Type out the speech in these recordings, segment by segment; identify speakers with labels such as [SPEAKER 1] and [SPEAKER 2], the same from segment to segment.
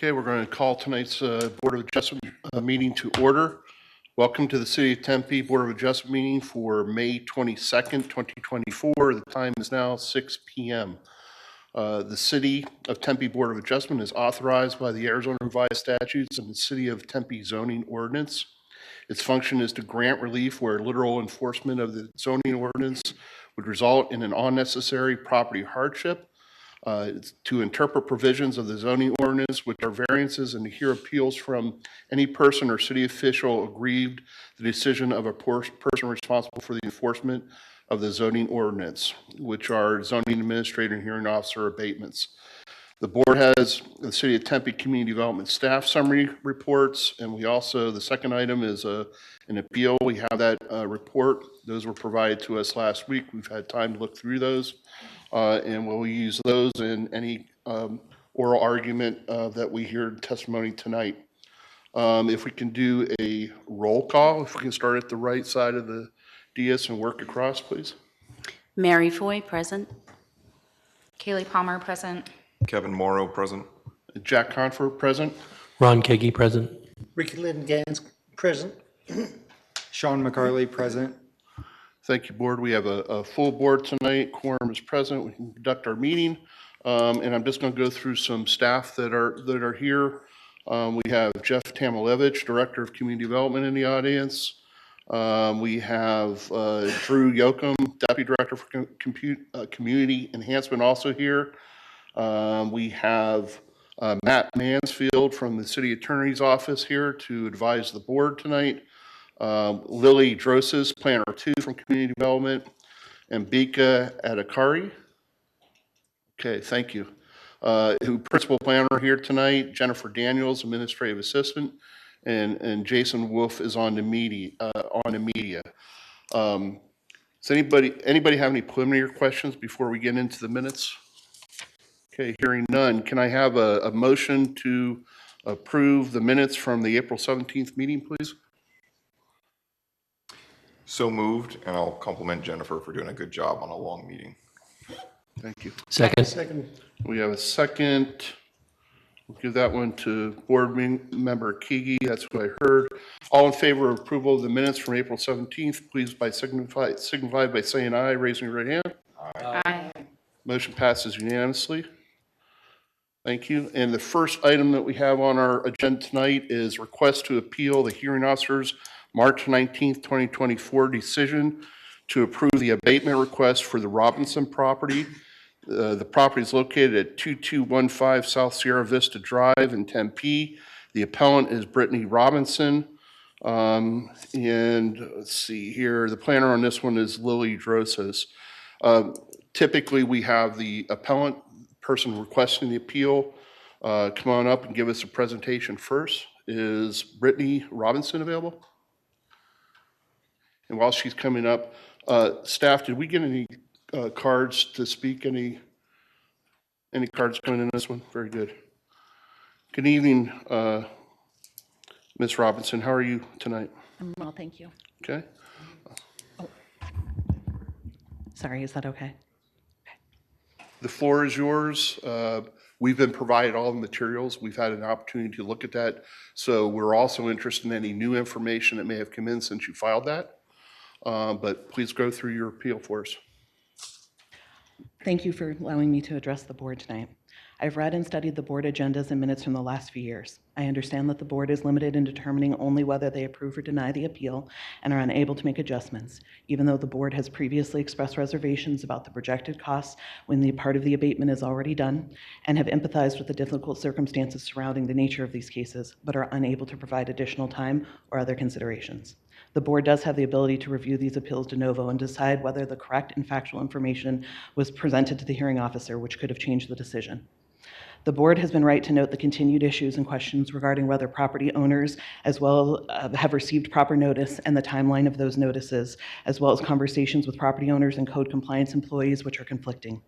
[SPEAKER 1] Okay, we're going to call tonight's Board of Adjustment meeting to order. Welcome to the City of Tempe Board of Adjustment meeting for May 22nd, 2024. The time is now 6 p.m. The City of Tempe Board of Adjustment is authorized by the Arizona Revised Statutes and the City of Tempe Zoning Ordinance. Its function is to grant relief where literal enforcement of the zoning ordinance would result in an unnecessary property hardship, to interpret provisions of the zoning ordinance, which are variances, and to hear appeals from any person or city official aggrieved the decision of a person responsible for the enforcement of the zoning ordinance, which are zoning administrator and hearing officer abatements. The board has the City of Tempe Community Development staff summary reports, and we also, the second item is an appeal. We have that report. Those were provided to us last week. We've had time to look through those, and we'll use those in any oral argument that we hear testimony tonight. If we can do a roll call, if we can start at the right side of the dais and work across, please.
[SPEAKER 2] Mary Foy, present.
[SPEAKER 3] Kaylee Palmer, present.
[SPEAKER 4] Kevin Morrow, present.
[SPEAKER 1] Jack Confer, present.
[SPEAKER 5] Ron Kegi, present.
[SPEAKER 6] Ricky Lynn Gans, present.
[SPEAKER 7] Sean McCarley, present.
[SPEAKER 1] Thank you, board. We have a full board tonight. Quorum is present. We can conduct our meeting. And I'm just going to go through some staff that are here. We have Jeff Tamilevich, Director of Community Development, in the audience. We have Drew Yoakum, Deputy Director for Community Enhancement, also here. We have Matt Mansfield from the City Attorney's Office here to advise the board tonight. Lily Droses, Planner 2 from Community Development, and Bika Adakari. Okay, thank you. Who Principal Planner here tonight, Jennifer Daniels, Administrative Assistant, and Jason Wolf is on the media. Does anybody have any preliminary questions before we get into the minutes? Okay, hearing none. Can I have a motion to approve the minutes from the April 17th meeting, please?
[SPEAKER 4] So moved, and I'll compliment Jennifer for doing a good job on a long meeting.
[SPEAKER 1] Thank you.
[SPEAKER 5] Second.
[SPEAKER 1] We have a second. We'll give that one to board member Kegi. That's what I heard. All in favor of approval of the minutes from April 17th, please signify by saying aye, raising your right hand.
[SPEAKER 3] Aye.
[SPEAKER 1] Motion passes unanimously. Thank you. And the first item that we have on our agenda tonight is request to appeal the hearing officer's March 19th, 2024 decision to approve the abatement request for the Robinson property. The property is located at 2215 South Sierra Vista Drive in Tempe. The appellant is Brittany Robinson. And let's see here, the planner on this one is Lily Droses. Typically, we have the appellant, person requesting the appeal, come on up and give us a presentation first. Is Brittany Robinson available? And while she's coming up, staff, did we get any cards to speak? Any cards coming in this one? Very good. Good evening, Ms. Robinson. How are you tonight?
[SPEAKER 8] I'm well, thank you.
[SPEAKER 1] Okay.
[SPEAKER 8] Oh. Sorry, is that okay?
[SPEAKER 1] The floor is yours. We've been provided all the materials. We've had an opportunity to look at that. So we're also interested in any new information that may have come in since you filed that. But please go through your appeal for us.
[SPEAKER 8] Thank you for allowing me to address the board tonight. I've read and studied the board agendas and minutes from the last few years. I understand that the board is limited in determining only whether they approve or deny the appeal and are unable to make adjustments, even though the board has previously expressed reservations about the projected costs when the part of the abatement is already done, and have empathized with the difficult circumstances surrounding the nature of these cases, but are unable to provide additional time or other considerations. The board does have the ability to review these appeals de novo and decide whether the correct and factual information was presented to the hearing officer, which could have changed the decision. The board has been right to note the continued issues and questions regarding whether property owners as well have received proper notice and the timeline of those notices, as well as conversations with property owners and code compliance employees, which are conflicting.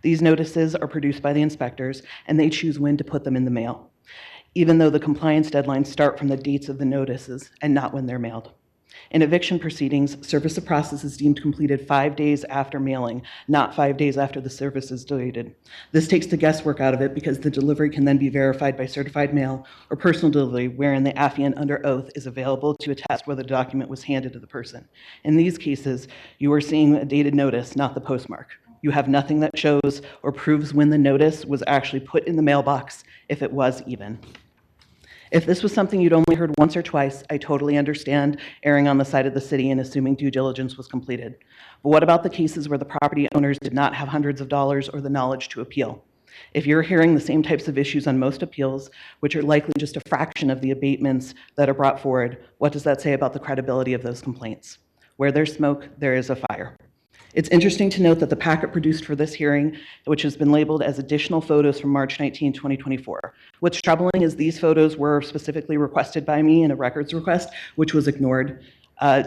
[SPEAKER 8] These notices are produced by the inspectors, and they choose when to put them in the mail, even though the compliance deadlines start from the dates of the notices and not when they're mailed. In eviction proceedings, service of process is deemed completed 5 days after mailing, not 5 days after the service is dated. This takes the guesswork out of it because the delivery can then be verified by certified mail or personal delivery, wherein the affiant under oath is available to attest whether the document was handed to the person. In these cases, you are seeing a dated notice, not the postmark. You have nothing that shows or proves when the notice was actually put in the mailbox, if it was even. If this was something you'd only heard once or twice, I totally understand erring on the side of the city and assuming due diligence was completed. But what about the cases where the property owners did not have hundreds of dollars or the knowledge to appeal? If you're hearing the same types of issues on most appeals, which are likely just a fraction of the abatements that are brought forward, what does that say about the credibility of those complaints? Where there's smoke, there is a fire. It's interesting to note that the packet produced for this hearing, which has been labeled as additional photos from March 19, 2024. What's troubling is these photos were specifically requested by me in a records request, which was ignored.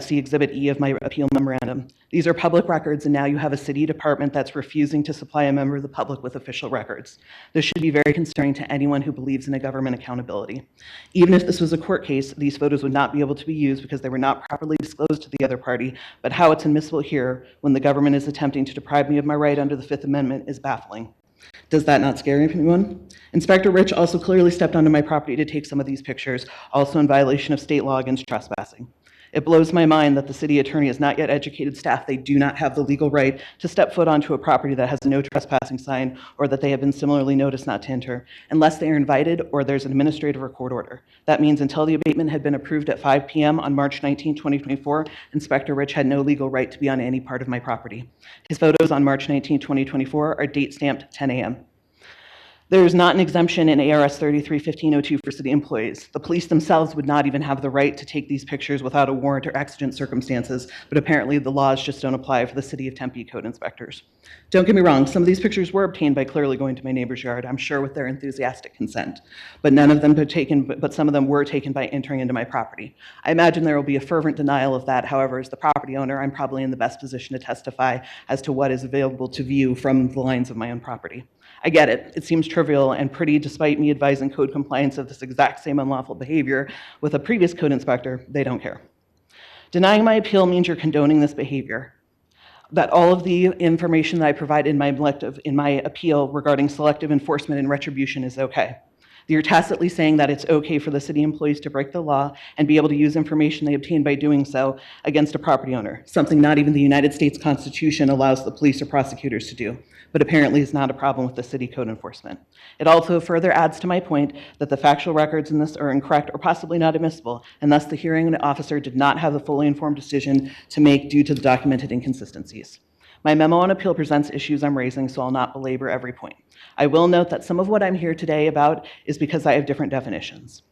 [SPEAKER 8] See Exhibit E of my appeal memorandum. These are public records, and now you have a city department that's refusing to supply a member of the public with official records. This should be very concerning to anyone who believes in a government accountability. Even if this was a court case, these photos would not be able to be used because they were not properly disclosed to the other party, but how it's admissible here when the government is attempting to deprive me of my right under the Fifth Amendment is baffling. Does that not scare anyone? Inspector Rich also clearly stepped onto my property to take some of these pictures, also in violation of state law against trespassing. It blows my mind that the city attorney has not yet educated staff they do not have the legal right to step foot onto a property that has a no trespassing sign or that they have been similarly noticed not to enter, unless they are invited or there's an administrative or court order. That means until the abatement had been approved at 5 p.m. on March 19, 2024, Inspector Rich had no legal right to be on any part of my property. His photos on March 19, 2024 are date stamped 10 a.m. There is not an exemption in ARS 33-1502 for city employees. The police themselves would not even have the right to take these pictures without a warrant or exigent circumstances, but apparently the laws just don't apply for the City of Tempe code inspectors. Don't get me wrong, some of these pictures were obtained by clearly going to my neighbor's yard, I'm sure with their enthusiastic consent, but none of them were taken, but some of them were taken by entering into my property. I imagine there will be a fervent denial of that. However, as the property owner, I'm probably in the best position to testify as to what is available to view from the lines of my own property. I get it. It seems trivial and pretty, despite me advising code compliance of this exact same unlawful behavior with a previous code inspector, they don't care. Denying my appeal means you're condoning this behavior. That all of the information that I provide in my appeal regarding selective enforcement and retribution is okay. You're tacitly saying that it's okay for the city employees to break the law and be able to use information they obtain by doing so against a property owner, something not even the United States Constitution allows the police or prosecutors to do, but apparently is not a problem with the city code enforcement. It also further adds to my point that the factual records in this are incorrect or possibly not admissible, and thus the hearing officer did not have a fully informed decision to make due to the documented inconsistencies. My memo on appeal presents issues I'm raising, so I'll not belabor every point. I will note that some of what I'm here today about is because I have different definitions.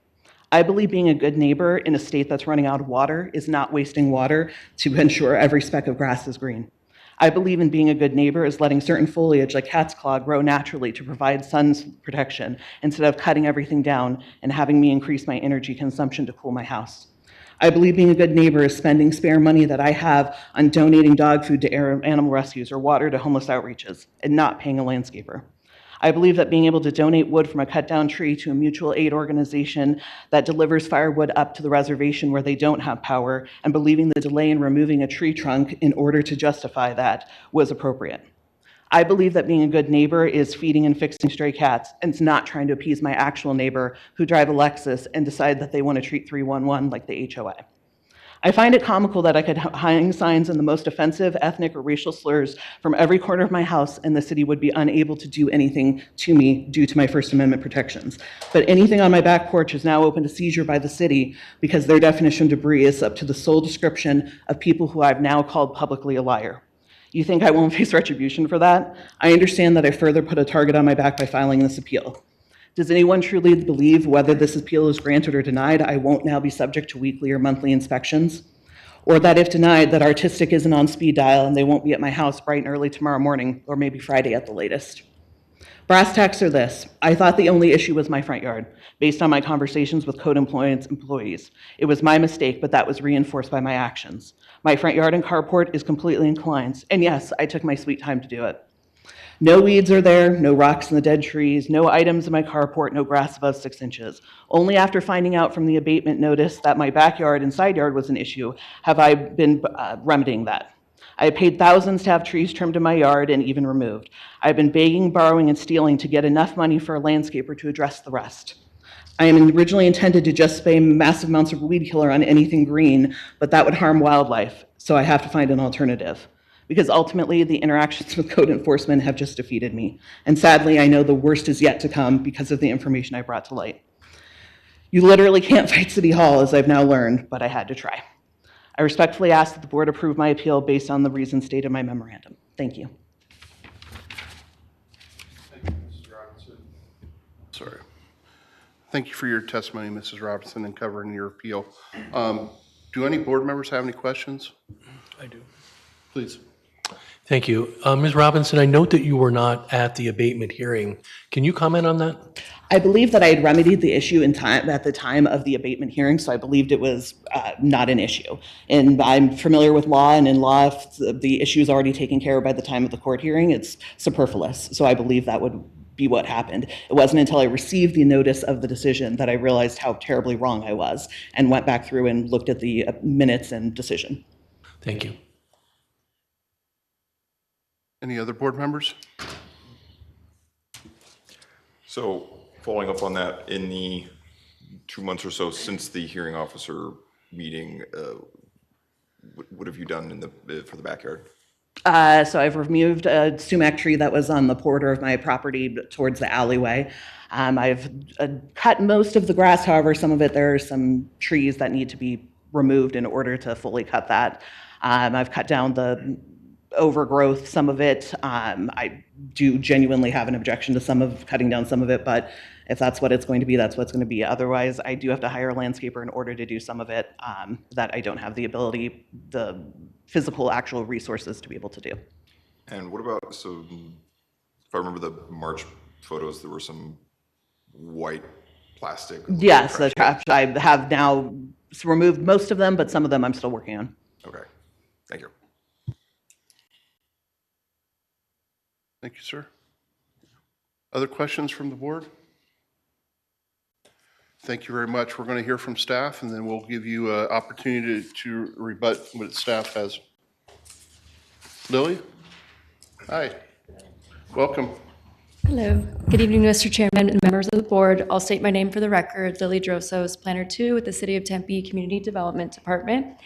[SPEAKER 8] I believe being a good neighbor in a state that's running out of water is not wasting water to ensure every speck of grass is green. I believe in being a good neighbor is letting certain foliage like cat's claw grow naturally to provide sun protection instead of cutting everything down and having me increase my energy consumption to cool my house. I believe being a good neighbor is spending spare money that I have on donating dog food to animal rescues or water to homeless outreaches and not paying a landscaper. I believe that being able to donate wood from a cut down tree to a mutual aid organization that delivers firewood up to the reservation where they don't have power, and believing the delay in removing a tree trunk in order to justify that was appropriate. I believe that being a good neighbor is feeding and fixing stray cats, and it's not trying to appease my actual neighbor who drive a Lexus and decide that they want to treat 311 like the HOA. I find it comical that I could hang signs in the most offensive ethnic or racial slurs from every corner of my house and the city would be unable to do anything to me due to my First Amendment protections. But anything on my back porch is now open to seizure by the city because their definition of debris is up to the sole description of people who I've now called publicly a liar. You think I won't face retribution for that? I understand that I further put a target on my back by filing this appeal. Does anyone truly believe whether this appeal is granted or denied, I won't now be subject to weekly or monthly inspections? Or that if denied, that Artistic isn't on speed dial and they won't be at my house bright and early tomorrow morning, or maybe Friday at the latest? Brass tacks are this. I thought the only issue was my front yard, based on my conversations with code employees. It was my mistake, but that was reinforced by my actions. My front yard and carport is completely in compliance, and yes, I took my sweet time to do it. No weeds are there, no rocks in the dead trees, no items in my carport, no grass above 6 inches. Only after finding out from the abatement notice that my backyard and side yard was an issue have I been remedying that. I have paid thousands to have trees trimmed in my yard and even removed. I've been begging, borrowing, and stealing to get enough money for a landscaper to address the rest. I am originally intended to just spray massive amounts of weed killer on anything green, but that would harm wildlife, so I have to find an alternative. Because ultimately, the interactions with code enforcement have just defeated me. And sadly, I know the worst is yet to come because of the information I brought to light. You literally can't fight City Hall, as I've now learned, but I had to try. I respectfully ask that the board approve my appeal based on the reasons stated in my memorandum. Thank you.
[SPEAKER 1] Thank you, Mrs. Robinson. Sorry. Thank you for your testimony, Mrs. Robinson, and covering your appeal. Do any board members have any questions?
[SPEAKER 5] I do.
[SPEAKER 1] Please.
[SPEAKER 5] Thank you. Ms. Robinson, I note that you were not at the abatement hearing. Can you comment on that?
[SPEAKER 8] I believe that I had remedied the issue in time at the time of the abatement hearing, so I believed it was not an issue. And I'm familiar with law, and in law, if the issue is already taken care of by the time of the court hearing, it's superfluous. So I believe that would be what happened. It wasn't until I received the notice of the decision that I realized how terribly wrong I was and went back through and looked at the minutes and decision.
[SPEAKER 5] Thank you.
[SPEAKER 1] Any other board members?
[SPEAKER 4] So following up on that, in the 2 months or so since the hearing officer meeting, what have you done for the backyard?
[SPEAKER 8] So I've removed a sumac tree that was on the border of my property towards the alleyway. I've cut most of the grass, however, some of it, there are some trees that need to be removed in order to fully cut that. I've cut down the overgrowth, some of it. I do genuinely have an objection to cutting down some of it, but if that's what it's going to be, that's what's going to be. Otherwise, I do have to hire a landscaper in order to do some of it that I don't have the ability, the physical, actual resources to be able to do.
[SPEAKER 4] And what about, so if I remember the March photos, there were some white plastic.
[SPEAKER 8] Yes, the trash. I have now removed most of them, but some of them I'm still working on.
[SPEAKER 4] Okay, thank you.
[SPEAKER 1] Thank you, sir. Other questions from the board? Thank you very much. We're going to hear from staff, and then we'll give you an opportunity to rebut what staff has. Lily? Hi. Welcome.
[SPEAKER 9] Hello. Good evening, Mr. Chairman and members of the board. I'll state my name for the record. Lily Drosos, Planner 2 with the City of Tempe Community Development Department.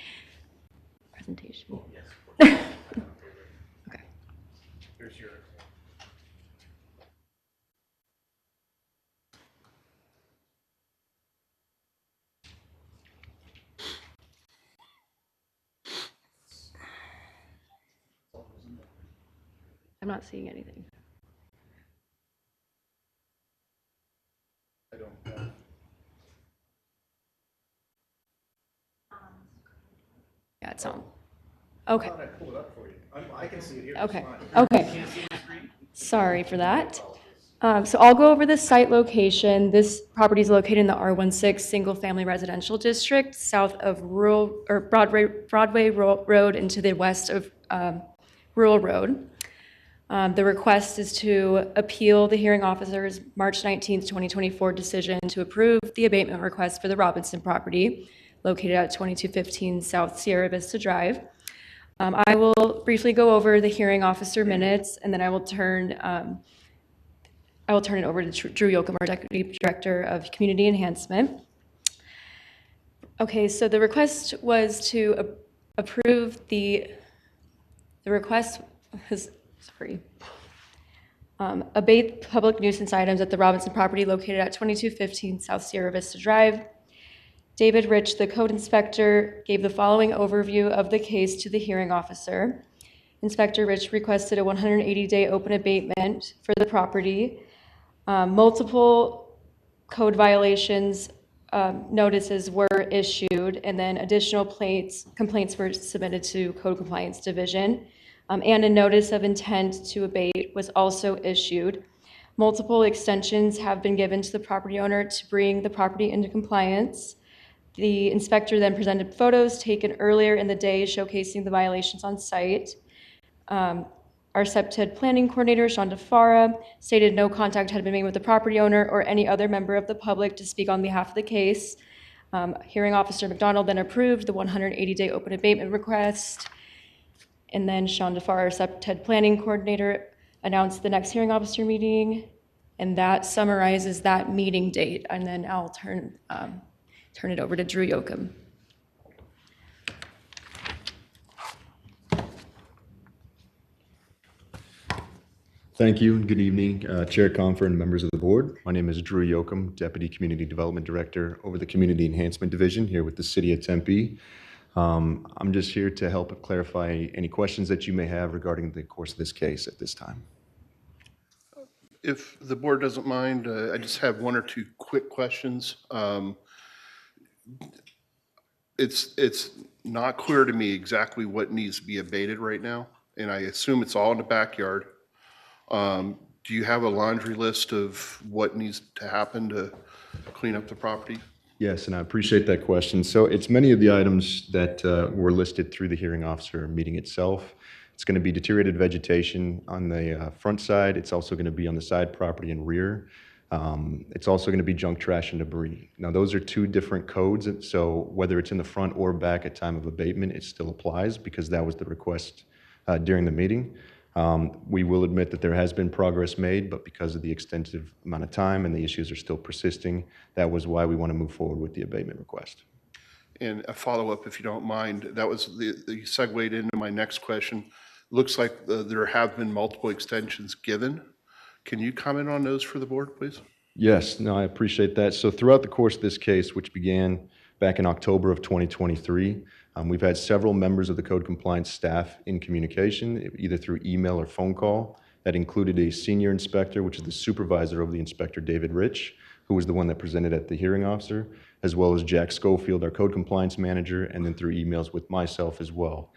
[SPEAKER 9] Presentation. Okay.
[SPEAKER 1] Here's your.
[SPEAKER 9] I'm not seeing anything.
[SPEAKER 1] I don't have.
[SPEAKER 9] Yeah, it's on. Okay.
[SPEAKER 6] I pulled it up for you. I can see it here.
[SPEAKER 9] Okay. Okay. Sorry for that. So I'll go over the site location. This property is located in the R16 Single Family Residential District, south of Broadway Road and to the west of Rural Road. The request is to appeal the hearing officer's March 19th, 2024 decision to approve the abatement request for the Robinson property located at 2215 South Sierra Vista Drive. I will briefly go over the hearing officer minutes, and then I will turn it over to Drew Yoakum, Deputy Director of Community Enhancement. Okay, so the request was to approve the request was, sorry, abate public nuisance items at the Robinson property located at 2215 South Sierra Vista Drive. David Rich, the code inspector, gave the following overview of the case to the hearing officer. Inspector Rich requested a 180-day open abatement for the property. Multiple code violations notices were issued, and then additional complaints were submitted to Code Compliance Division, and a notice of intent to abate was also issued. Multiple extensions have been given to the property owner to bring the property into compliance. The inspector then presented photos taken earlier in the day showcasing the violations on site. Our SEPTED planning coordinator, Sean DeFara, stated no contact had been made with the property owner or any other member of the public to speak on behalf of the case. Hearing Officer McDonald then approved the 180-day open abatement request. And then Sean DeFar, our SEPTED planning coordinator, announced the next hearing officer meeting, and that summarizes that meeting date. And then I'll turn it over to Drew Yoakum.
[SPEAKER 10] Thank you. Good evening, Chair Confer and members of the board. My name is Drew Yoakum, Deputy Community Development Director over the Community Enhancement Division here with the City of Tempe. I'm just here to help clarify any questions that you may have regarding the course of this case at this time.
[SPEAKER 1] If the board doesn't mind, I just have one or two quick questions. It's not clear to me exactly what needs to be abated right now, and I assume it's all in the backyard. Do you have a laundry list of what needs to happen to clean up the property?
[SPEAKER 10] Yes, and I appreciate that question. So it's many of the items that were listed through the hearing officer meeting itself. It's going to be deteriorated vegetation on the front side. It's also going to be on the side property and rear. It's also going to be junk, trash, and debris. Now, those are two different codes, so whether it's in the front or back at time of abatement, it still applies because that was the request during the meeting. We will admit that there has been progress made, but because of the extensive amount of time and the issues are still persisting, that was why we want to move forward with the abatement request.
[SPEAKER 1] And a follow-up, if you don't mind, that was the segued into my next question. Looks like there have been multiple extensions given. Can you comment on those for the board, please?
[SPEAKER 10] Yes, no, I appreciate that. So throughout the course of this case, which began back in October of 2023, we've had several members of the code compliance staff in communication, either through email or phone call. That included a senior inspector, which is the supervisor of the inspector, David Rich, who was the one that presented at the hearing officer, as well as Jack Schofield, our code compliance manager, and then through emails with myself as well.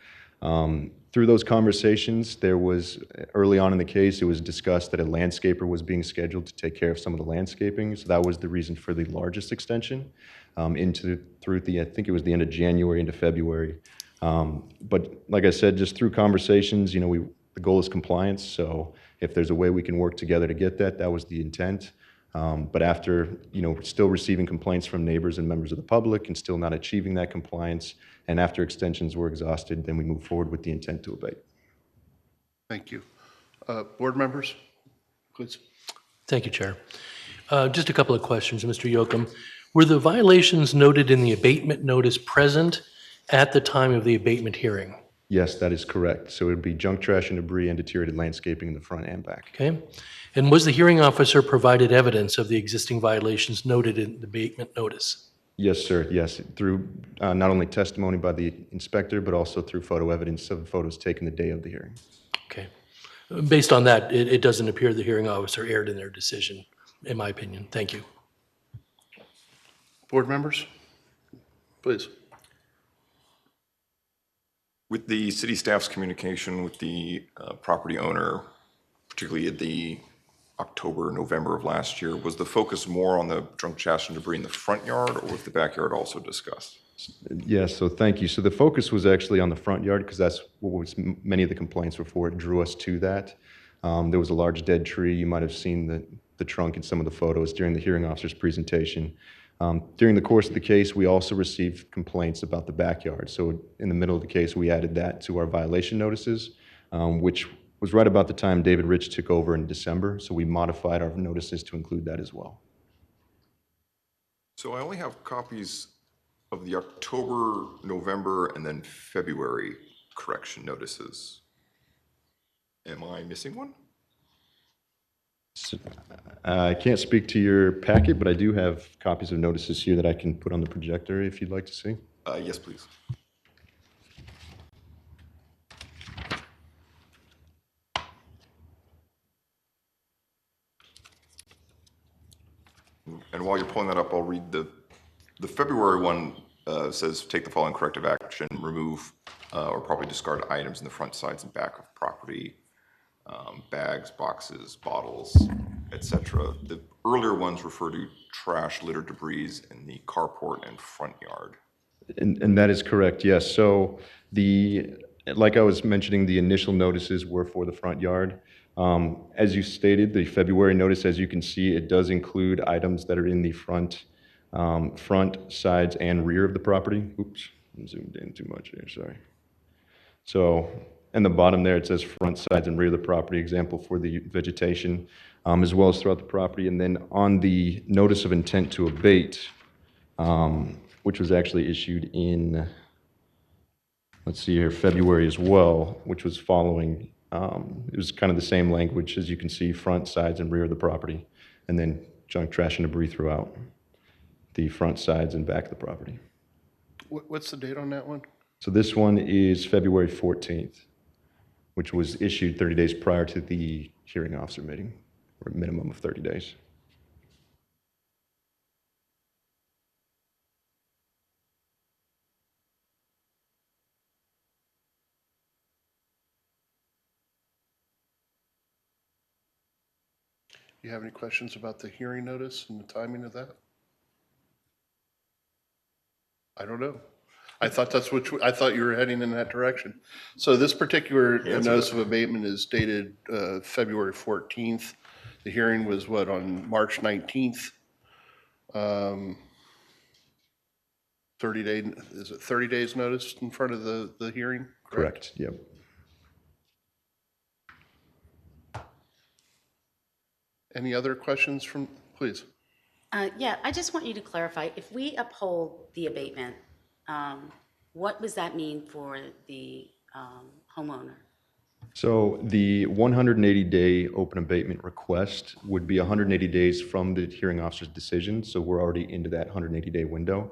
[SPEAKER 10] Through those conversations, there was, early on in the case, it was discussed that a landscaper was being scheduled to take care of some of the landscaping. So that was the reason for the largest extension through the, I think it was the end of January into February. But like I said, just through conversations, you know, the goal is compliance. So if there's a way we can work together to get that, that was the intent. But after, you know, still receiving complaints from neighbors and members of the public and still not achieving that compliance, and after extensions were exhausted, then we move forward with the intent to abate.
[SPEAKER 1] Thank you. Board members, please.
[SPEAKER 5] Thank you, Chair. Just a couple of questions, Mr. Yoakum. Were the violations noted in the abatement notice present at the time of the abatement hearing?
[SPEAKER 10] Yes, that is correct. So it would be junk, trash, and debris and deteriorated landscaping in the front and back.
[SPEAKER 5] Okay. And was the hearing officer provided evidence of the existing violations noted in the abatement notice?
[SPEAKER 10] Yes, sir. Yes, through not only testimony by the inspector, but also through photo evidence of photos taken the day of the hearing.
[SPEAKER 5] Okay. Based on that, it doesn't appear the hearing officer erred in their decision, in my opinion. Thank you.
[SPEAKER 1] Board members, please.
[SPEAKER 4] With the city staff's communication with the property owner, particularly at the October, November of last year, was the focus more on the junk, trash, and debris in the front yard, or was the backyard also discussed?
[SPEAKER 10] Yes, so thank you. So the focus was actually on the front yard because that's what was many of the complaints were for. It drew us to that. There was a large dead tree. You might have seen the trunk in some of the photos during the hearing officer's presentation. During the course of the case, we also received complaints about the backyard. So in the middle of the case, we added that to our violation notices, which was right about the time David Rich took over in December. So we modified our notices to include that as well.
[SPEAKER 4] So I only have copies of the October, November, and then February correction notices. Am I missing one?
[SPEAKER 10] So, I can't speak to your packet, but I do have copies of notices here that I can put on the projector if you'd like to see.
[SPEAKER 4] Yes, please. And while you're pulling that up, I'll read the February one. Says take the following corrective action: remove or probably discard items in the front, sides, and back of property, bags, boxes, bottles, etc. The earlier ones refer to trash, litter, debris in the carport and front yard.
[SPEAKER 10] And that is correct, yes. So the like I was mentioning, the initial notices were for the front yard. As you stated, the February notice, as you can see, it does include items that are in the front, sides, and rear of the property. Oops, I'm zoomed in too much here, sorry. So, in the bottom there, it says front, sides, and rear of the property, example for the vegetation, as well as throughout the property. And then on the notice of intent to abate, which was actually issued in, let's see here, February as well, which was following, it was kind of the same language, as you can see, front, sides, and rear of the property, and then junk, trash, and debris throughout the front, sides, and back of the property.
[SPEAKER 1] What's the date on that one?
[SPEAKER 10] So this one is February 14th, which was issued 30 days prior to the hearing officer meeting, or a minimum of 30 days.
[SPEAKER 1] Do you have any questions about the hearing notice and the timing of that? I don't know. I thought I thought you were heading in that direction. So this particular notice of abatement is dated February 14th. The hearing was what, on March 19th? 30 days notice in front of the hearing?
[SPEAKER 10] Correct, yep.
[SPEAKER 1] Any other questions from, please?
[SPEAKER 2] Yeah, I just want you to clarify, if we uphold the abatement, what does that mean for the homeowner?
[SPEAKER 10] So the 180-day open abatement request would be 180 days from the hearing officer's decision, so we're already into that 180-day window.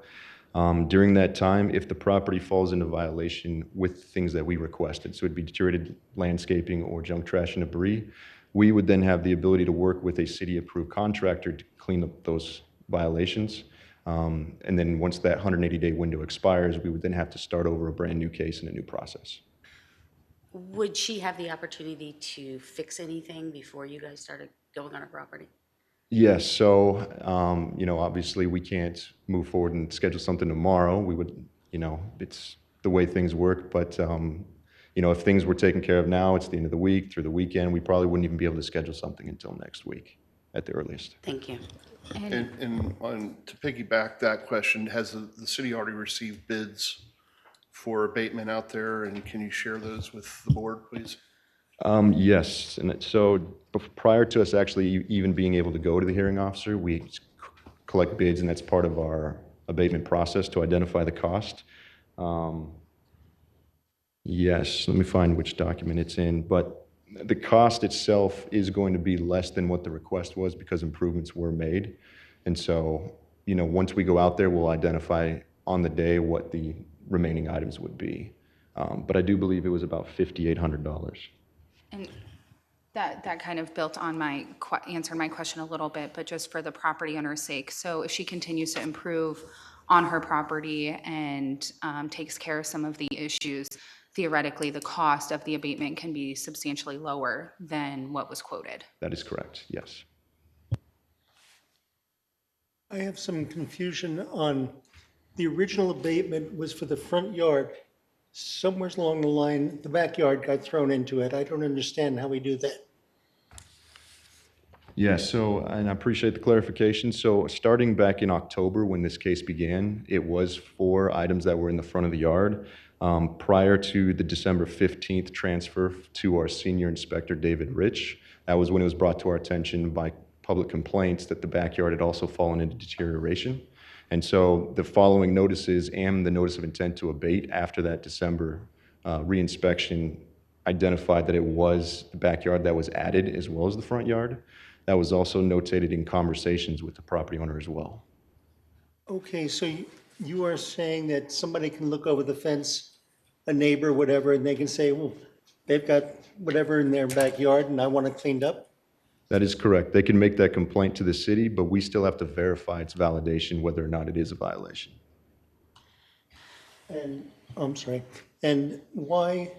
[SPEAKER 10] During that time, if the property falls into violation with things that we requested, so it'd be deteriorated landscaping or junk, trash, and debris, we would then have the ability to work with a city-approved contractor to clean up those violations. And then once that 180-day window expires, we would then have to start over a brand-new case and a new process.
[SPEAKER 2] Would she have the opportunity to fix anything before you guys started going on her property?
[SPEAKER 10] Yes, so, obviously we can't move forward and schedule something tomorrow. We would, it's the way things work, but, if things were taken care of now, it's the end of the week, through the weekend, we probably wouldn't even be able to schedule something until next week at the earliest.
[SPEAKER 2] Thank you.
[SPEAKER 1] And to piggyback that question, has the city already received bids for abatement out there, and can you share those with the board, please?
[SPEAKER 10] Yes, and so prior to us actually even being able to go to the hearing officer, we collect bids, and that's part of our abatement process to identify the cost. Yes, let me find which document it's in, but the cost itself is going to be less than what the request was because improvements were made. And so, once we go out there, we'll identify on the day what the remaining items would be. But I do believe it was about $5,800.
[SPEAKER 3] And that kind of built on answered my question a little bit, but just for the property owner's sake. So if she continues to improve on her property and takes care of some of the issues, theoretically, the cost of the abatement can be substantially lower than what was quoted.
[SPEAKER 10] That is correct, yes.
[SPEAKER 6] I have some confusion on, the original abatement was for the front yard. Somewhere along the line, the backyard got thrown into it. I don't understand how we do that.
[SPEAKER 10] Yeah, so, and I appreciate the clarification. So starting back in October when this case began, it was 4 items that were in the front of the yard. Prior to the December 15th transfer to our senior inspector, David Rich, that was when it was brought to our attention by public complaints that the backyard had also fallen into deterioration. And so the following notices and the notice of intent to abate after that December reinspection identified that it was the backyard that was added as well as the front yard. That was also notated in conversations with the property owner as well.
[SPEAKER 6] Okay, so you are saying that somebody can look over the fence, a neighbor, whatever, and they can say, well, they've got whatever in their backyard and I want it cleaned up?
[SPEAKER 10] That is correct. They can make that complaint to the city, but we still have to verify its validation whether or not it is a violation.
[SPEAKER 6] And, I'm sorry, and why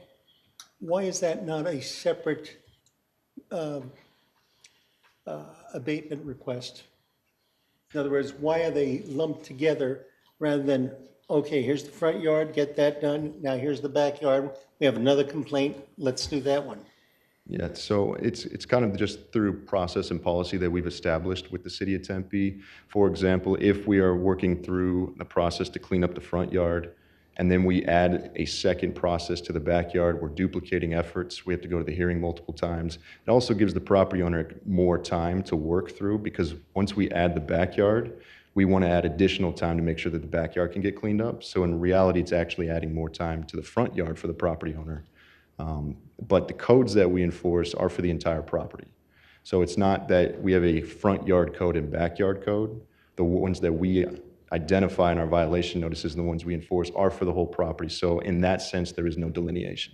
[SPEAKER 6] is that not a separate abatement request? In other words, why are they lumped together rather than okay, here's the front yard, get that done. Now here's the backyard. We have another complaint. Let's do that one.
[SPEAKER 10] Yeah, so it's kind of just through process and policy that we've established with the city of Tempe. For example, if we are working through the process to clean up the front yard, and then we add a second process to the backyard, we're duplicating efforts. We have to go to the hearing multiple times. It also gives the property owner more time to work through, because once we add the backyard, we want to add additional time to make sure that the backyard can get cleaned up. So in reality, it's actually adding more time to the front yard for the property owner. But the codes that we enforce are for the entire property. So it's not that we have a front yard code and backyard code. The ones that we identify in our violation notices and the ones we enforce are for the whole property. So in that sense, there is no delineation.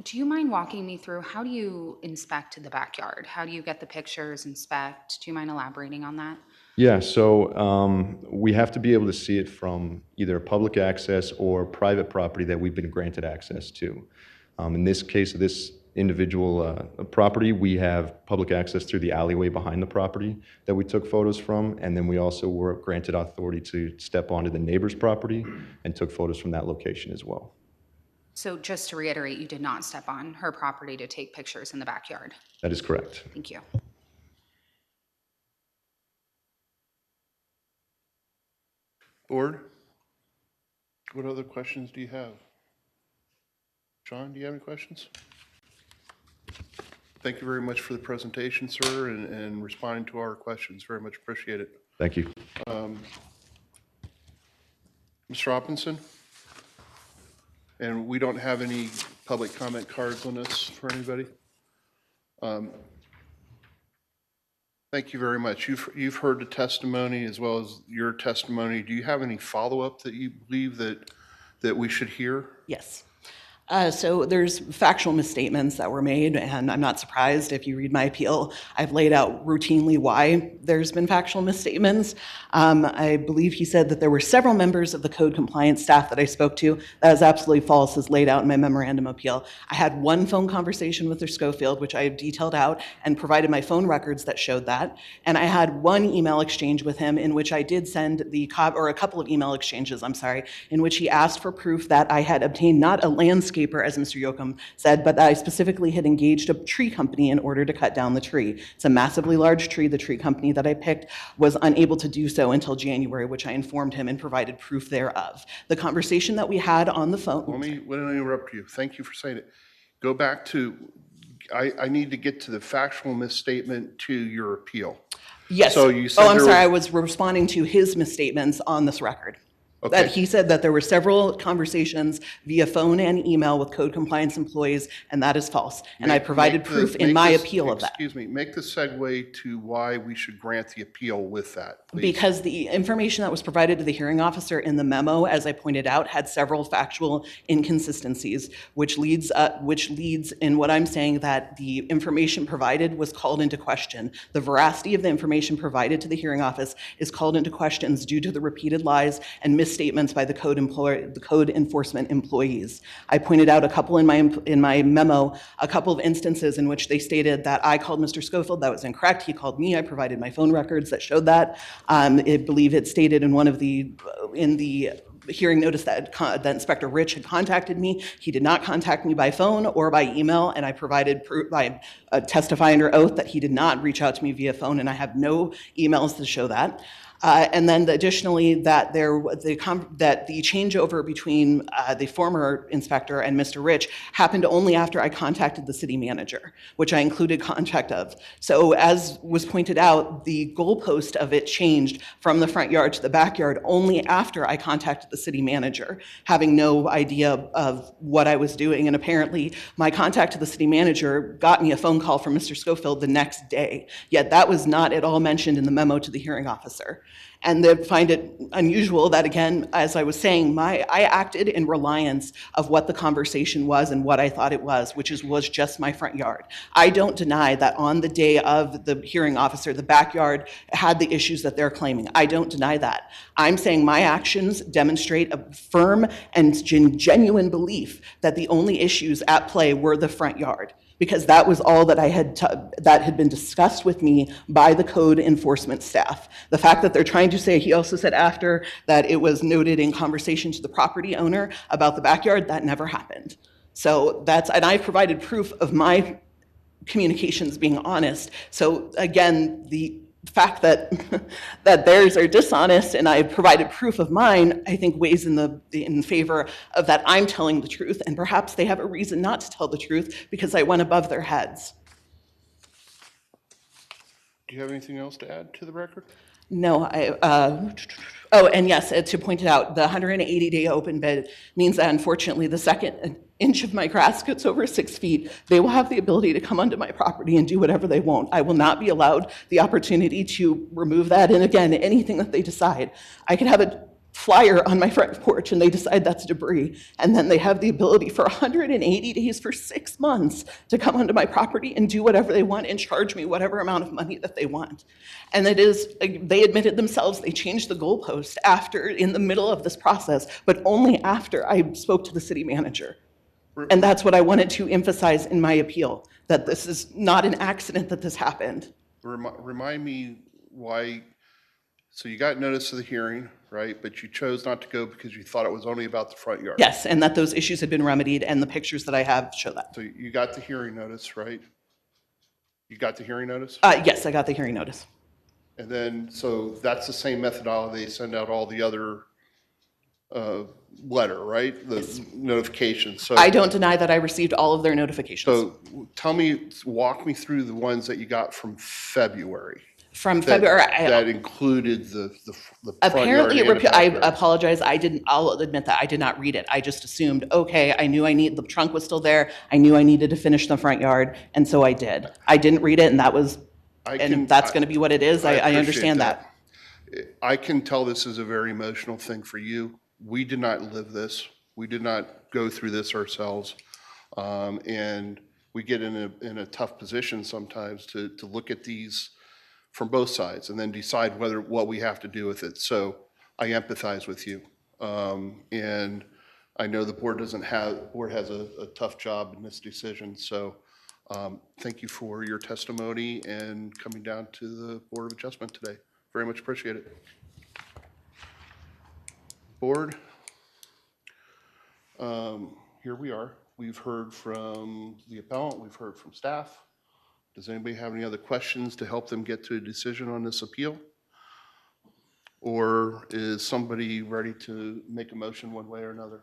[SPEAKER 3] Do you mind walking me through, how do you inspect the backyard? How do you get the pictures, inspect? Do you mind elaborating on that?
[SPEAKER 10] Yeah, so we have to be able to see it from either public access or private property that we've been granted access to. In this case, this individual property, we have public access through the alleyway behind the property that we took photos from, and then we also were granted authority to step onto the neighbor's property and took photos from that location as well.
[SPEAKER 3] So just to reiterate, you did not step on her property to take pictures in the backyard?
[SPEAKER 10] That is correct.
[SPEAKER 3] Thank you.
[SPEAKER 1] Board? What other questions do you have? John, do you have any questions? Thank you very much for the presentation, sir, and responding to our questions. Very much appreciate it.
[SPEAKER 10] Thank you.
[SPEAKER 1] Mr. Hopkinson? And we don't have any public comment cards on this for anybody? Thank you very much. You've heard the testimony as well as your testimony. Do you have any follow-up that you believe that we should hear?
[SPEAKER 8] Yes. So there's factual misstatements that were made, and I'm not surprised if you read my appeal. I've laid out routinely why there's been factual misstatements. I believe he said that there were several members of the code compliance staff that I spoke to. That is absolutely false, as laid out in my memorandum appeal. I had one phone conversation with Mr. Schofield, which I have detailed out and provided my phone records that showed that. And I had one email exchange with him in which I did send or a couple of email exchanges, in which he asked for proof that I had obtained not a landscaper, as Mr. Yoakum said, but that I specifically had engaged a tree company in order to cut down the tree. It's a massively large tree. The tree company that I picked was unable to do so until January, which I informed him and provided proof thereof. The conversation that we had on the phone.
[SPEAKER 1] Let me interrupt you. Thank you for saying it. Go back to, I need to get to the factual misstatement to your appeal.
[SPEAKER 8] Yes.
[SPEAKER 1] So you said
[SPEAKER 8] I'm sorry. I was responding to his misstatements on this record.
[SPEAKER 1] Okay.
[SPEAKER 8] That he said that there were several conversations via phone and email with code compliance employees, and that is false. And I provided proof in my appeal of that.
[SPEAKER 1] Excuse me, make the segue to why we should grant the appeal with that, please.
[SPEAKER 8] Because the information that was provided to the hearing officer in the memo, as I pointed out, had several factual inconsistencies, which leads in what I'm saying that the information provided was called into question. The veracity of the information provided to the hearing office is called into questions due to the repeated lies and misstatements by the code enforcement employees. I pointed out a couple in my memo, a couple of instances in which they stated that I called Mr. Schofield. That was incorrect. He called me. I provided my phone records that showed that. I believe it stated in the hearing notice that Inspector Rich had contacted me. He did not contact me by phone or by email, and I provided proof by testifying under oath that he did not reach out to me via phone, and I have no emails to show that. And then additionally, that the changeover between the former inspector and Mr. Rich happened only after I contacted the city manager, which I included contact of. So as was pointed out, the goalpost of it changed from the front yard to the backyard only after I contacted the city manager, having no idea of what I was doing. And apparently my contact to the city manager got me a phone call from Mr. Schofield the next day. Yet that was not at all mentioned in the memo to the hearing officer. And they find it unusual that, again, as I was saying, I acted in reliance of what the conversation was and what I thought it was, which was just my front yard. I don't deny that on the day of the hearing officer, the backyard had the issues that they're claiming. I don't deny that. I'm saying my actions demonstrate a firm and genuine belief that the only issues at play were the front yard. because that was all that that had been discussed with me by the code enforcement staff. The fact that they're trying to say, he also said after that it was noted in conversation to the property owner about the backyard, that never happened. So and I provided proof of my communications being honest. So again, the fact that that theirs are dishonest and I provided proof of mine, I think weighs in favor of that I'm telling the truth, and perhaps they have a reason not to tell the truth because I went above their heads.
[SPEAKER 1] Do you have anything else to add to the record?
[SPEAKER 8] No, oh, and yes, to point it out, the 180-day open bid means that unfortunately the second an inch of my grass gets over 6 feet, they will have the ability to come onto my property and do whatever they want. I will not be allowed the opportunity to remove that. And again, anything that they decide, I could have a flyer on my front porch and they decide that's debris, and then they have the ability for 180 days for 6 months to come onto my property and do whatever they want and charge me whatever amount of money that they want. And it is, they admitted themselves, they changed the goalpost after, in the middle of this process, but only after I spoke to the city manager. And that's what I wanted to emphasize in my appeal, that this is not an accident that this happened.
[SPEAKER 1] Remind me why, so you got notice of the hearing, right? But you chose not to go because you thought it was only about the front yard.
[SPEAKER 8] Yes, and that those issues had been remedied, and the pictures that I have show that.
[SPEAKER 1] So you got the hearing notice, right? You got the hearing notice?
[SPEAKER 8] Yes, I got the hearing notice.
[SPEAKER 1] And then, so that's the same methodology they send out all the other letter, right? The notifications. So
[SPEAKER 8] I don't deny that I received all of their notifications.
[SPEAKER 1] So walk me through the ones that you got from February.
[SPEAKER 8] From February,
[SPEAKER 1] That included the front
[SPEAKER 8] apparently,
[SPEAKER 1] yard and the
[SPEAKER 8] I
[SPEAKER 1] backyard.
[SPEAKER 8] apologize. I'll admit that I did not read it. I just assumed, okay, I knew the trunk was still there. I knew I needed to finish the front yard, and so I did. I didn't read it, and that's going to be what it is. I
[SPEAKER 1] appreciate
[SPEAKER 8] understand that.
[SPEAKER 1] I can tell this is a very emotional thing for you. We did not live this. We did not go through this ourselves. And we get in a tough position sometimes to look at these from both sides and then decide what we have to do with it. So I empathize with you. And I know the board has a tough job in this decision. So thank you for your testimony and coming down to the Board of Adjustment today. Very much appreciate it. Board, here we are. We've heard from the appellant, we've heard from staff. Does anybody have any other questions to help them get to a decision on this appeal? Or is somebody ready to make a motion one way or another?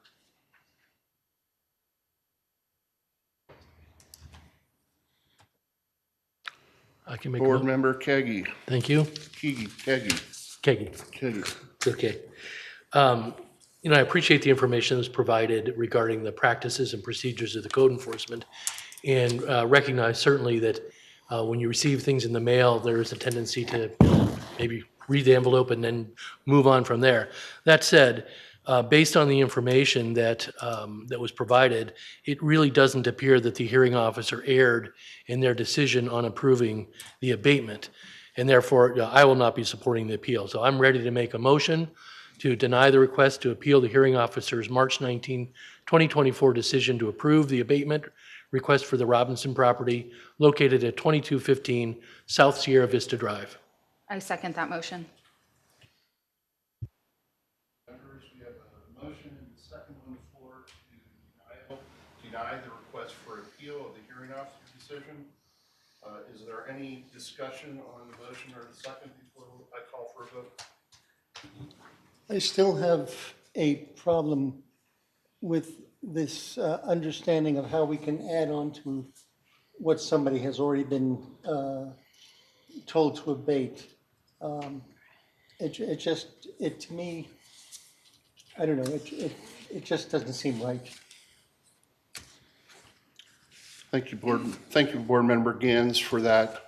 [SPEAKER 5] I can make
[SPEAKER 1] Board Member Kegi.
[SPEAKER 5] Thank you.
[SPEAKER 1] Kegi.
[SPEAKER 5] Kegi. It's okay. I appreciate the information that's provided regarding the practices and procedures of the code enforcement, and recognize certainly that when you receive things in the mail, there is a tendency to maybe read the envelope and then move on from there. That said, based on the information that was provided, it really doesn't appear that the hearing officer erred in their decision on approving the abatement, and therefore I will not be supporting the appeal. So I'm ready to make a motion to deny the request to appeal the hearing officer's March 19, 2024 decision to approve the abatement request for the Robinson property located at 2215 South Sierra Vista Drive.
[SPEAKER 3] I second that motion.
[SPEAKER 1] Members, we have a motion and a second on the floor to deny the request for appeal of the hearing officer's decision. Is there any discussion on the motion or the second before I call for a vote?
[SPEAKER 6] I still have a problem with this understanding of how we can add on to what somebody has already been told to abate. To me, I don't know, it just doesn't seem right.
[SPEAKER 1] Thank you, Board Member Gans, for that.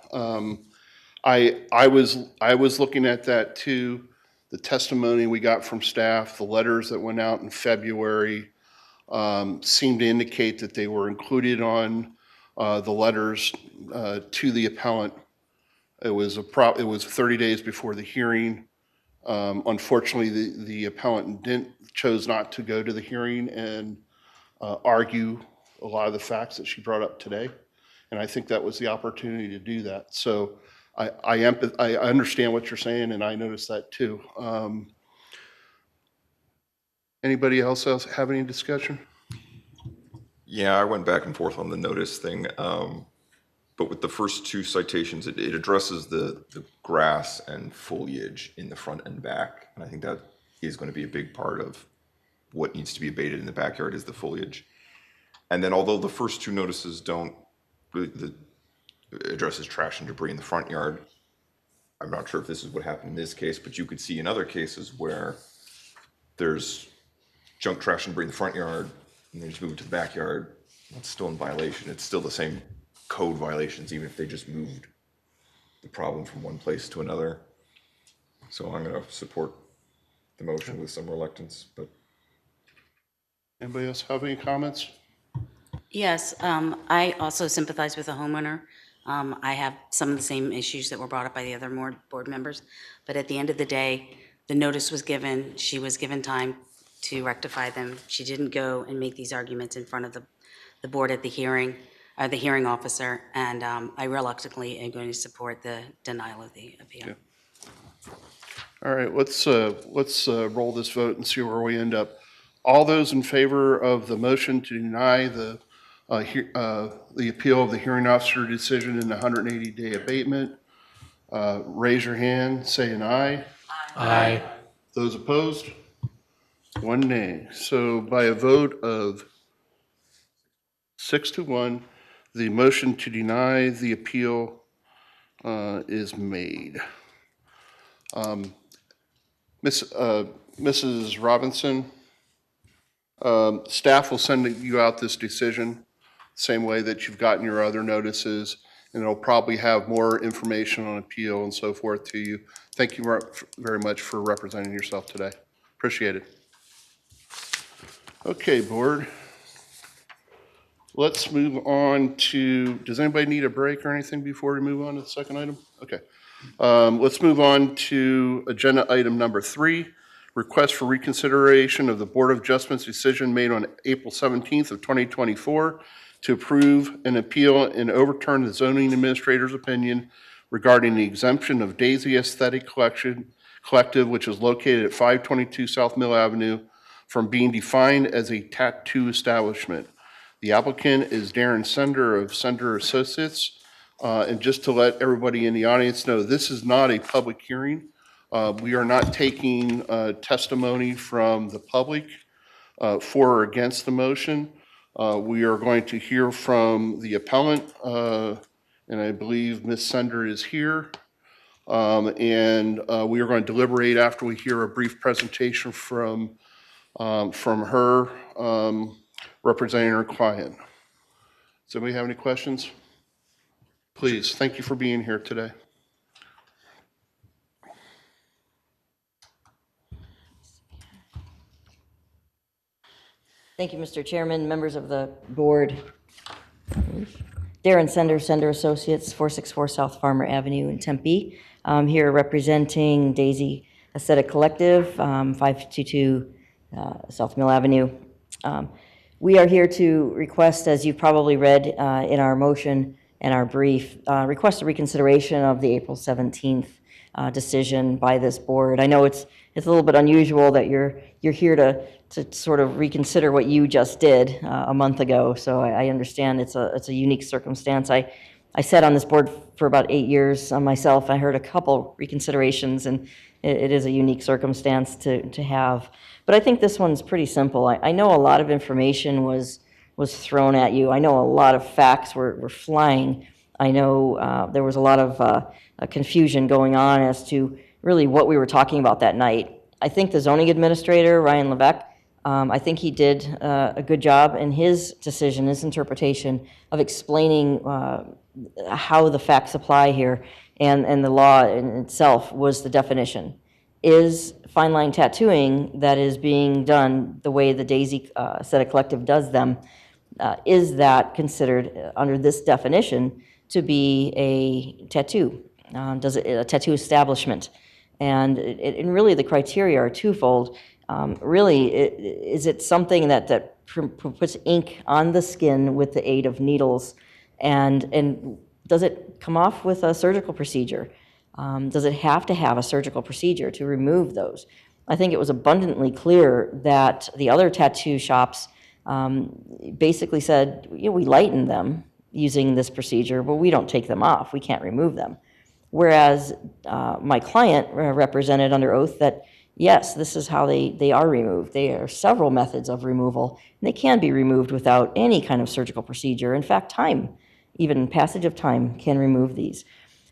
[SPEAKER 1] I was looking at that too. The testimony we got from staff, the letters that went out in February seemed to indicate that they were included on the letters to the appellant. It was 30 days before the hearing. Unfortunately, the appellant chose not to go to the hearing and argue a lot of the facts that she brought up today. And I think that was the opportunity to do that. So I understand what you're saying, and I noticed that too. Anybody else have any discussion?
[SPEAKER 4] Yeah, I went back and forth on the notice thing. But with the first two citations, it addresses the grass and foliage in the front and back. And I think that is going to be a big part of what needs to be abated in the backyard is the foliage. And then although the first two notices don't really addresses trash and debris in the front yard, I'm not sure if this is what happened in this case, but you could see in other cases where there's junk, trash, and debris in the front yard, and they just move it to the backyard. It's still in violation. It's still the same code violations, even if they just moved the problem from one place to another. So I'm going to support the motion with some reluctance. But
[SPEAKER 1] Anybody else have any comments?
[SPEAKER 2] Yes, I also sympathize with the homeowner. I have some of the same issues that were brought up by the other board members, but at the end of the day, the notice was given, she was given time to rectify them. She didn't go and make these arguments in front of the board at the hearing, the hearing officer, and I reluctantly am going to support the denial of the appeal.
[SPEAKER 1] Okay. All right, let's roll this vote and see where we end up. All those in favor of the motion to deny the appeal of the hearing officer decision in the 180-day abatement, raise your hand, say an aye.
[SPEAKER 5] Aye.
[SPEAKER 1] Those opposed? One nay. So by a vote of 6-1, the motion to deny the appeal is made. Mrs. Robinson, staff will send you out this decision, same way that you've gotten your other notices, and it'll probably have more information on appeal and so forth to you. Thank you very much for representing yourself today. Appreciate it. Okay, board. Let's move on to, does anybody need a break or anything before we move on to the second item? Okay. Let's move on to agenda item number 3, request for reconsideration of the Board of Adjustments decision made on April 17th of 2024 to approve an appeal and overturn the zoning administrator's opinion regarding the exemption of Daisy Aesthetic Collective, which is located at 522 South Mill Avenue, from being defined as a tattoo establishment. The applicant is Darren Sender of Sender Associates. And just to let everybody in the audience know, this is not a public hearing. We are not taking testimony from the public for or against the motion. We are going to hear from the appellant, and I believe Ms. Sender is here. And we are going to deliberate after we hear a brief presentation from her representing her client. Does anybody have any questions? Please, thank you for being here today.
[SPEAKER 11] Thank you, Mr. Chairman, members of the board. Darren Sender, Sender Associates, 464 South Farmer Avenue in Tempe. I'm here representing Daisy Aesthetic Collective, 522 South Mill Avenue. We are here to request, as you've probably read in our motion and our brief, request a reconsideration of the April 17th decision by this board. I know it's a little bit unusual that you're here to sort of reconsider what you just did a month ago. So I understand it's a unique circumstance. I sat on this board for about 8 years myself. I heard a couple reconsiderations, and it is a unique circumstance to have. But I think this one's pretty simple. I know a lot of information was thrown at you. I know a lot of facts were flying. I know there was a lot of confusion going on as to really what we were talking about that night. I think the zoning administrator, Ryan Levesque, I think he did a good job in his decision, his interpretation of explaining how the facts apply here, and the law in itself was the definition. Is fine line tattooing that is being done the way the Daisy Aesthetic Collective does them, is that considered under this definition to be a tattoo? Does it a tattoo establishment? And really the criteria are twofold. Really, is it something that puts ink on the skin with the aid of needles And does it come off with a surgical procedure? Does it have to have a surgical procedure to remove those? I think it was abundantly clear that the other tattoo shops basically said, we lighten them using this procedure, but we don't take them off. We can't remove them. Whereas my client represented under oath that, yes, this is how they are removed. There are several methods of removal, and they can be removed without any kind of surgical procedure. In fact, time, even passage of time, can remove these.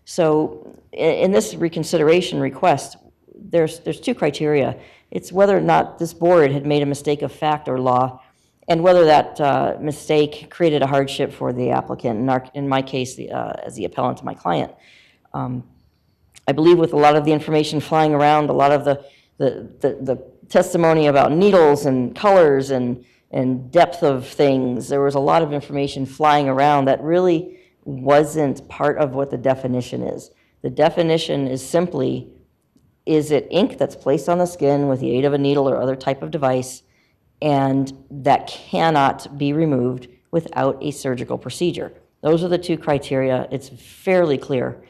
[SPEAKER 11] So in this reconsideration request, there's two criteria. It's whether or not this board had made a mistake of fact or law, and whether that mistake created a hardship for the applicant, in my case, as the appellant to my client. I believe with a lot of the information flying around, a lot of the testimony about needles and colors and depth of things, there was a lot of information flying around that really wasn't part of what the definition is. The definition is simply, is it ink that's placed on the skin with the aid of a needle or other type of device, and that cannot be removed without a surgical procedure? Those are the two criteria. It's fairly clear.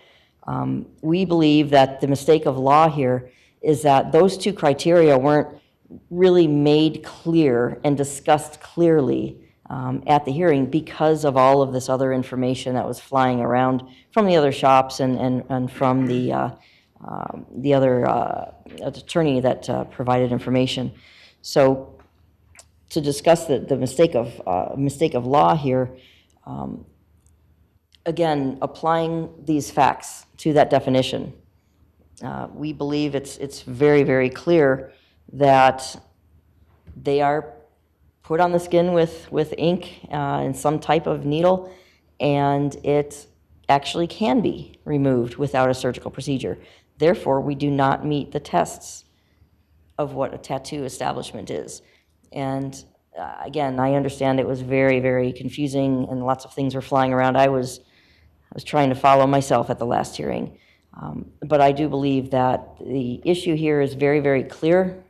[SPEAKER 11] We believe that the mistake of law here is that those two criteria weren't really made clear and discussed clearly at the hearing because of all of this other information that was flying around from the other shops and from the other attorney that provided information. So to discuss the mistake of law here, again, applying these facts to that definition, we believe it's very, very clear that they are put on the skin with ink and some type of needle, and it actually can be removed without a surgical procedure. Therefore, we do not meet the tests of what a tattoo establishment is. And again, I understand it was very, very confusing and lots of things were flying around. I was trying to follow myself at the last hearing. But I do believe that the issue here is very, very clear.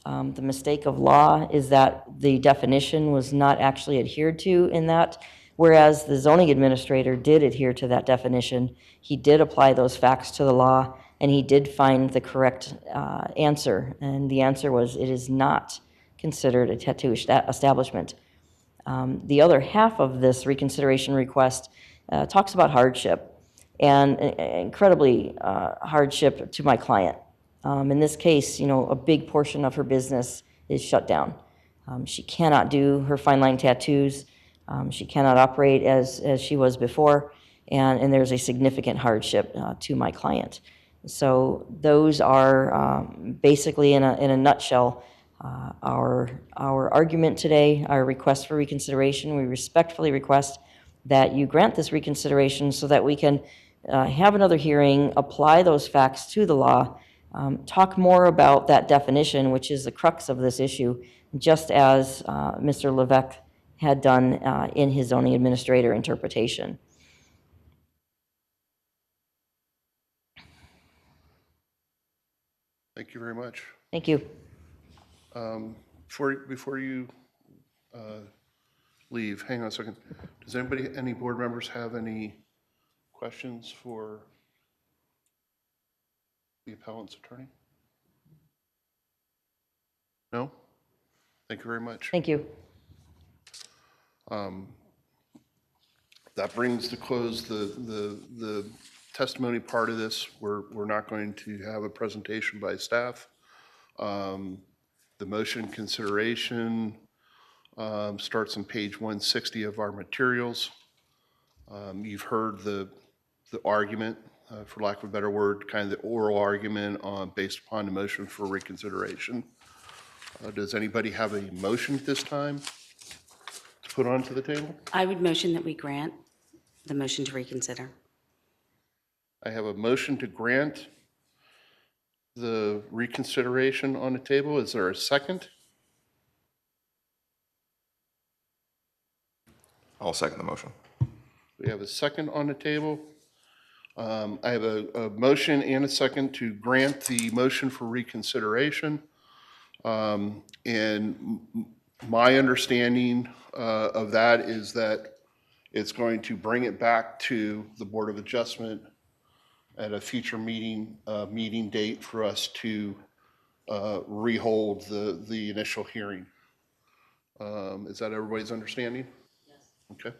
[SPEAKER 11] The mistake of law is that the definition was not actually adhered to in that, whereas the zoning administrator did adhere to that definition. He did apply those facts to the law, and he did find the correct answer. And the answer was, it is not considered a tattoo establishment. The other half of this reconsideration request talks about hardship, and incredibly hardship to my client. In this case, a big portion of her business is shut down. She cannot do her fine line tattoos. She cannot operate as she was before, and there's a significant hardship to my client. So those are basically, in a nutshell, our argument today, our request for reconsideration. We respectfully request that you grant this reconsideration so that we can have another hearing, apply those facts to the law, talk more about that definition, which is the crux of this issue, just as Mr. Levesque had done in his zoning administrator interpretation.
[SPEAKER 1] Thank you very much.
[SPEAKER 11] Thank you.
[SPEAKER 1] Before you leave, hang on a second. Does any board members have any questions for the appellant's attorney? No? Thank you very much.
[SPEAKER 11] Thank you.
[SPEAKER 1] That brings to close the testimony part of this. We're not going to have a presentation by staff. The motion consideration starts on page 160 of our materials. You've heard the argument, for lack of a better word, kind of the oral argument based upon the motion for reconsideration. Does anybody have a motion at this time to put onto the table?
[SPEAKER 2] I would motion that we grant the motion to reconsider.
[SPEAKER 1] I have a motion to grant the reconsideration on the table. Is there a second?
[SPEAKER 4] I'll second the motion.
[SPEAKER 1] We have a second on the table. I have a motion and a second to grant the motion for reconsideration. And my understanding of that is that It's going to bring it back to the Board of Adjustment at a future meeting date for us to rehold the initial hearing. Is that everybody's understanding? Yes. Okay.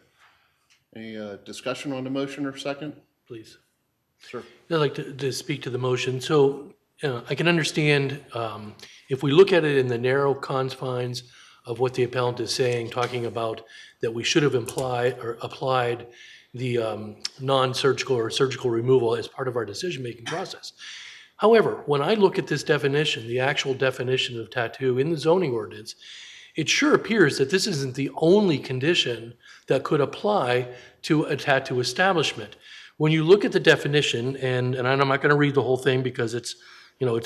[SPEAKER 1] Any discussion on the motion or second?
[SPEAKER 5] Please.
[SPEAKER 1] Sir.
[SPEAKER 5] I'd like to speak to the motion. So I can understand if we look at it in the narrow confines of what the appellant is saying, talking about that we should have applied the non-surgical or surgical removal as part of our decision-making process. However, when I look at this definition, the actual definition of tattoo in the zoning ordinance, it sure appears that this isn't the only condition that could apply to a tattoo establishment. When you look at the definition, and I'm not going to read the whole thing because it's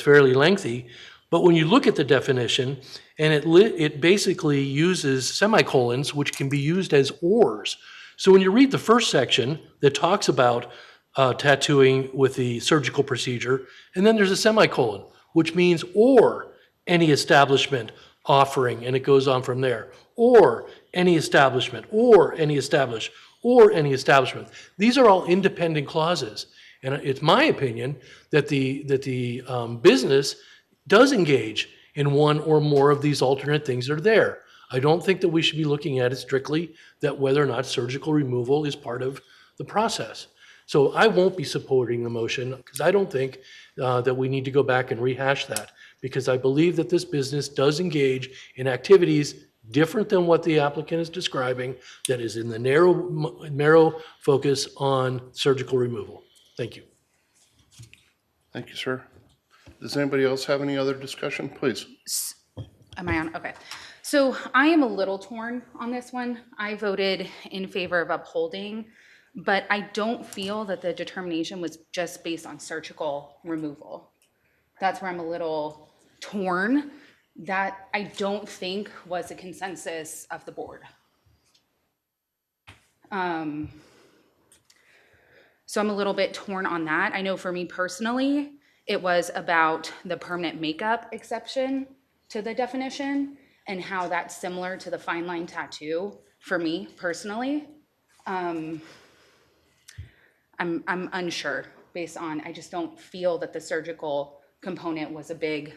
[SPEAKER 5] fairly lengthy, but when you look at the definition, and it basically uses semicolons, which can be used as ors. So when you read the first section that talks about tattooing with the surgical procedure, and then there's a semicolon, which means or any establishment offering, and it goes on from there, or any establishment, or any establish, or any establishment. These are all independent clauses, and it's my opinion that the business does engage in one or more of these alternate things that are there. I don't think that we should be looking at it strictly that whether or not surgical removal is part of the process. So I won't be supporting the motion because I don't think that we need to go back and rehash that, because I believe that this business does engage in activities different than what the applicant is describing, that is in the narrow focus on surgical removal. Thank you.
[SPEAKER 1] Thank you, sir. Does anybody else have any other discussion? Please.
[SPEAKER 3] Am I on? Okay. So I am a little torn on this one. I voted in favor of upholding, but I don't feel that the determination was just based on surgical removal. That's where I'm a little torn. That I don't think was a consensus of the board. So I'm a little bit torn on that. I know for me personally, it was about the permanent makeup exception to the definition and how that's similar to the fine line tattoo for me personally. I'm unsure based on, I just don't feel that the surgical component was a big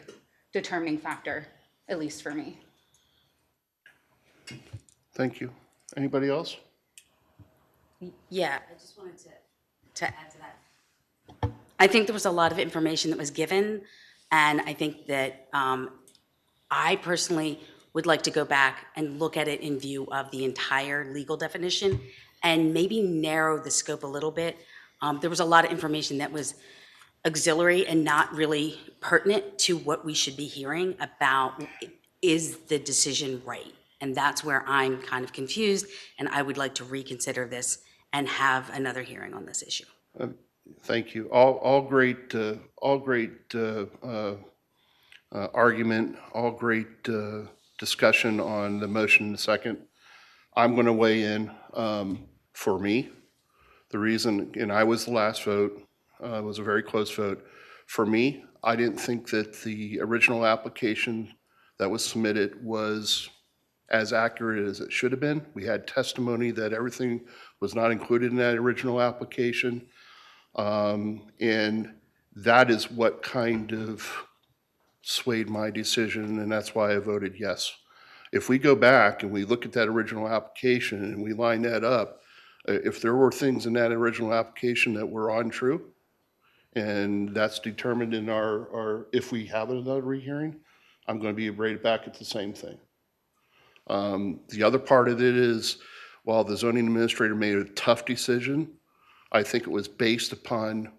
[SPEAKER 3] determining factor, at least for me.
[SPEAKER 1] Thank you. Anybody else?
[SPEAKER 2] Yeah, I just wanted to add to that. I think there was a lot of information that was given, and I think that I personally would like to go back and look at it in view of the entire legal definition and maybe narrow the scope a little bit. There was a lot of information that was auxiliary and not really pertinent to what we should be hearing about, is the decision right? And that's where I'm kind of confused, and I would like to reconsider this and have another hearing on this issue.
[SPEAKER 1] Thank you. All great argument, all great discussion on the motion in the second. I'm going to weigh in for me. The reason, and I was the last vote, it was a very close vote. For me, I didn't think that the original application that was submitted was as accurate as it should have been. We had testimony that everything was not included in that original application. And that is what kind of swayed my decision, and that's why I voted yes. If we go back and we look at that original application and we line that up, if there were things in that original application that were untrue, and that's determined in our if we have another rehearing, I'm going to be right back at the same thing. The other part of it is, while the zoning administrator made a tough decision, I think it was based upon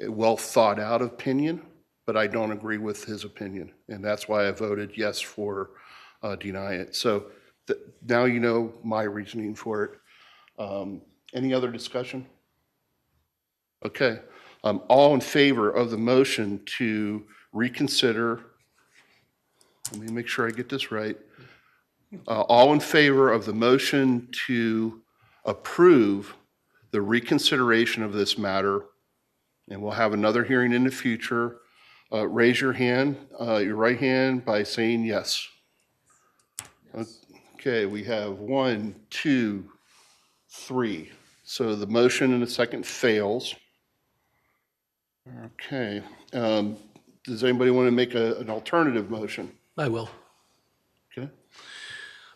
[SPEAKER 1] a well thought out opinion, but I don't agree with his opinion. And that's why I voted yes for deny it. So now you know my reasoning for it. Any other discussion? Okay. All in favor of the motion to reconsider, let me make sure I get this right. All in favor of the motion to approve the reconsideration of this matter, and we'll have another hearing in the future, raise your hand, your right hand, by saying yes. Okay, we have 1, 2, 3. So the motion and the second fails. Okay. Does anybody want to make an alternative motion?
[SPEAKER 5] I will.
[SPEAKER 1] Okay.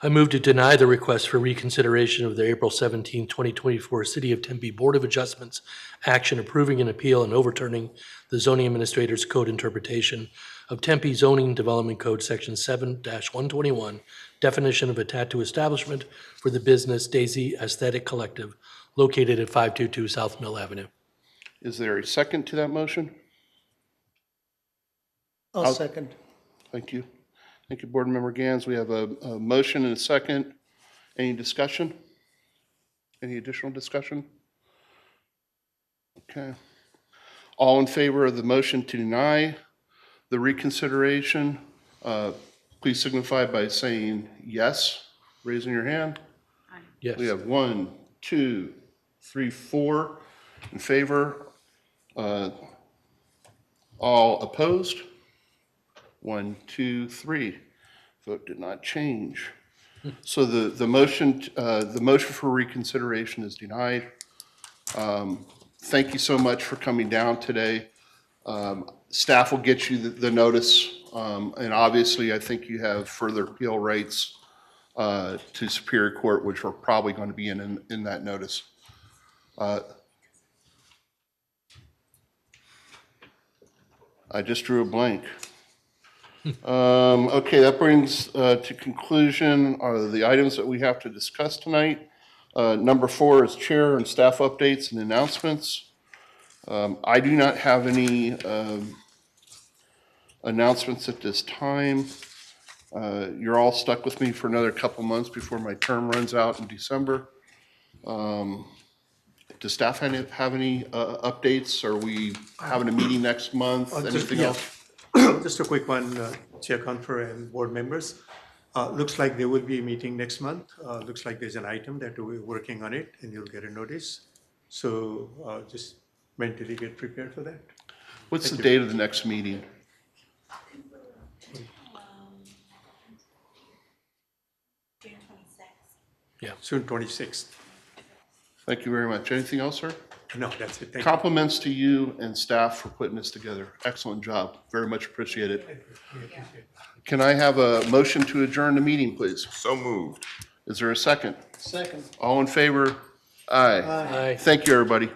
[SPEAKER 5] I move to deny the request for reconsideration of the April 17, 2024 City of Tempe Board of Adjustments action approving an appeal and overturning the zoning administrator's code interpretation of Tempe Zoning Development Code Section 7-121, definition of a tattoo establishment for the business Daisy Aesthetic Collective located at 522 South Mill Avenue.
[SPEAKER 1] Is there a second to that motion?
[SPEAKER 6] I'll second.
[SPEAKER 1] Thank you. Thank you, Board Member Gans. We have a motion and a second. Any discussion? Any additional discussion? Okay. All in favor of the motion to deny the reconsideration, please signify by saying yes, raising your hand.
[SPEAKER 5] Yes.
[SPEAKER 1] We have 1, 2, 3, 4 in favor. All opposed? 1, 2, 3. Vote did not change. So the motion for reconsideration is denied. Thank you so much for coming down today. Staff will get you the notice, and obviously I think you have further appeal rights to Superior Court, which are probably going to be in that notice. I just drew a blank. Okay, that brings to conclusion the items that we have to discuss tonight. Number 4 is chair and staff updates and announcements. I do not have any announcements at this time. You're all stuck with me for another couple months before my term runs out in December. Does staff have any updates? Are we having a meeting next month? Anything else?
[SPEAKER 12] Just a quick one, Chair Confer and board members. Looks like there will be a meeting next month. Looks like there's an item that we're working on it and you'll get a notice. So just mentally get prepared for that.
[SPEAKER 1] What's the date of the next meeting?
[SPEAKER 12] June 26th.
[SPEAKER 1] Thank you very much. Anything else, sir?
[SPEAKER 12] No, that's it. Thank you.
[SPEAKER 1] Compliments to you and staff for putting this together. Excellent job. Very much appreciate it. Can I have a motion to adjourn the meeting, please?
[SPEAKER 4] So moved.
[SPEAKER 1] Is there a second?
[SPEAKER 6] Second.
[SPEAKER 1] All in favor? Aye.
[SPEAKER 5] Aye.
[SPEAKER 1] Thank you, everybody.